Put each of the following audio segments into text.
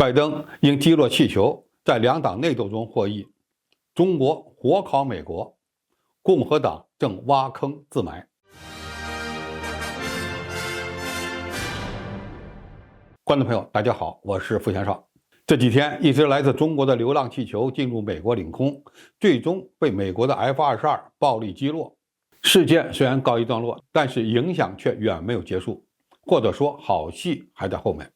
拜登因击落气球，在两党内斗中获益。中国火烤美国，共和党正挖坑自埋。观众朋友，大家好，我是付贤少。这几天，一只来自中国的流浪气球进入美国领空，最终被美国的 F-22暴力击落。事件虽然告一段落，但是影响却远没有结束，或者说好戏还在后面。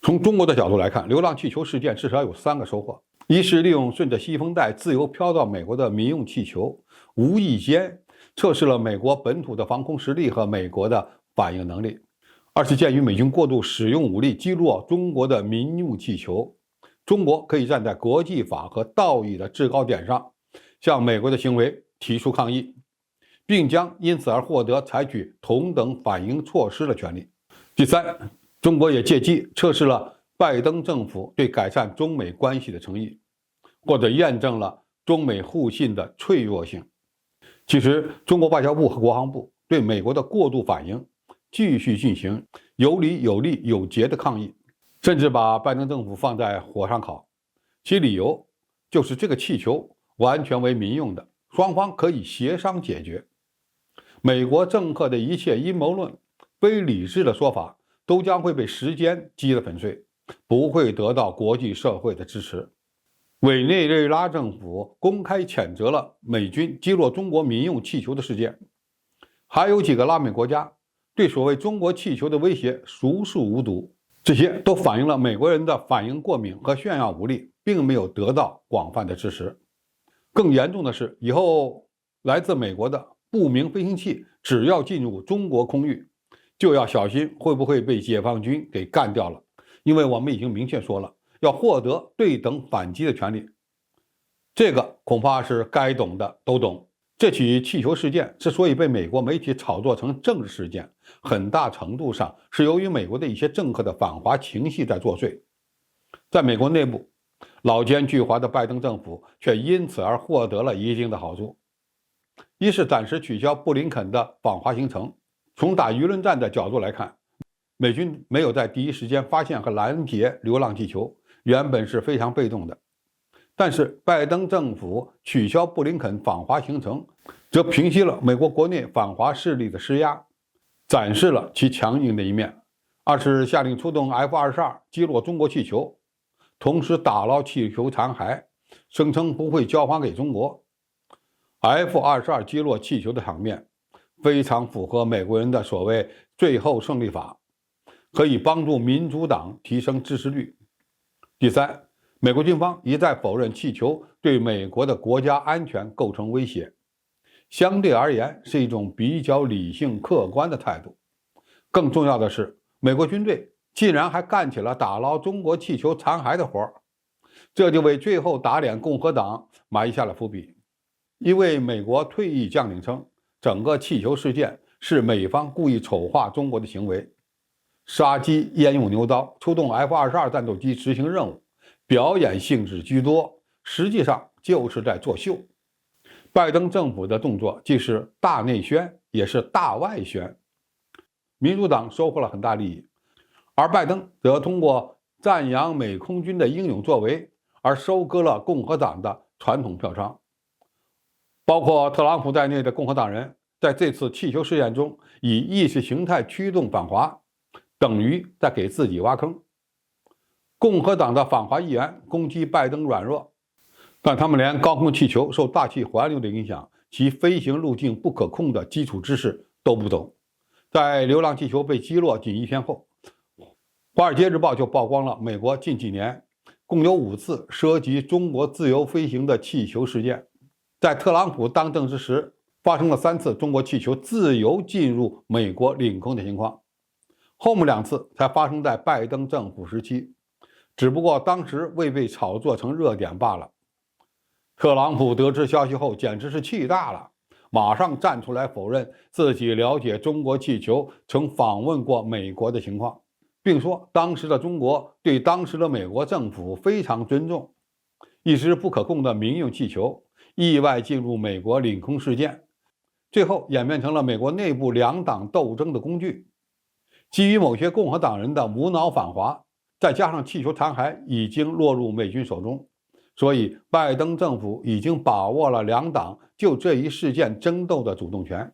从中国的角度来看，流浪气球事件至少有3个收获：一是利用顺着西风带自由飘到美国的民用气球，无意间测试了美国本土的防空实力和美国的反应能力；二是鉴于美军过度使用武力击落中国的民用气球，中国可以站在国际法和道义的制高点上，向美国的行为提出抗议，并将因此而获得采取同等反应措施的权利。第三，中国也借机测试了拜登政府对改善中美关系的诚意，或者验证了中美互信的脆弱性。其实，中国外交部和国防部对美国的过度反应继续进行有理有利有节的抗议，甚至把拜登政府放在火上烤。其理由就是这个气球完全为民用的，双方可以协商解决。美国政客的一切阴谋论、非理智的说法都将会被时间击得粉碎，不会得到国际社会的支持。委内瑞拉政府公开谴责了美军击落中国民用气球的事件，还有几个拉美国家对所谓中国气球的威胁熟视无睹，这些都反映了美国人的反应过敏和炫耀武力并没有得到广泛的支持。更严重的是，以后来自美国的不明飞行器只要进入中国空域，就要小心会不会被解放军给干掉了，因为我们已经明确说了，要获得对等反击的权利。这个恐怕是该懂的都懂。这起气球事件之所以被美国媒体炒作成政治事件，很大程度上是由于美国的一些政客的反华情绪在作祟。在美国内部，老奸巨猾的拜登政府却因此而获得了一定的好处。一是暂时取消布林肯的访华行程。从打舆论战的角度来看，美军没有在第一时间发现和拦截流浪气球，原本是非常被动的。但是拜登政府取消布林肯访华行程，则平息了美国国内反华势力的施压，展示了其强硬的一面。二是下令出动 F-22击落中国气球，同时打捞气球残骸，声称不会交还给中国。F-22击落气球的场面非常符合美国人的所谓最后胜利法，可以帮助民主党提升支持率。第三，美国军方一再否认气球对美国的国家安全构成威胁，相对而言是一种比较理性客观的态度。更重要的是，美国军队竟然还干起了打捞中国气球残骸的活，这就为最后打脸共和党埋下了伏笔。一位美国退役将领称，整个气球事件是美方故意丑化中国的行为，杀鸡焉用牛刀，出动 F-22战斗机执行任务，表演性质居多，实际上就是在作秀。拜登政府的动作既是大内宣，也是大外宣，民主党收获了很大利益，而拜登则通过赞扬美空军的英勇作为而收割了共和党的传统票仓。包括特朗普在内的共和党人在这次气球事件中以意识形态驱动反华，等于在给自己挖坑。共和党的反华议员攻击拜登软弱，但他们连高空气球受大气环流的影响，其飞行路径不可控的基础知识都不懂。在流浪气球被击落仅1天后，《华尔街日报》就曝光了美国近几年共有5次涉及中国自由飞行的气球事件。在特朗普当政之时，发生了3次中国气球自由进入美国领空的情况，后面2次才发生在拜登政府时期，只不过当时未被炒作成热点罢了。特朗普得知消息后简直是气大了，马上站出来否认自己了解中国气球曾访问过美国的情况，并说当时的中国对当时的美国政府非常尊重。一只不可控的民用气球意外进入美国领空事件，最后演变成了美国内部2党斗争的工具。基于某些共和党人的无脑反华，再加上气球残骸已经落入美军手中，所以拜登政府已经把握了两党就这一事件争斗的主动权。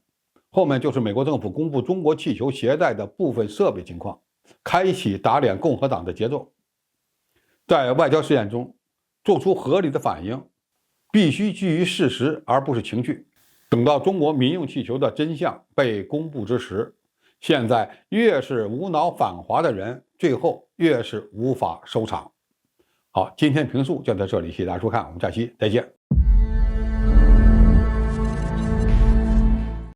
后面就是美国政府公布中国气球携带的部分设备情况，开启打脸共和党的节奏。在外交事件中，做出合理的反应，必须基于事实而不是情绪。等到中国民用气球的真相被公布之时，现在越是无脑反华的人，最后越是无法收场。好，今天评述就到这里，谢谢大家收看，我们下期再见。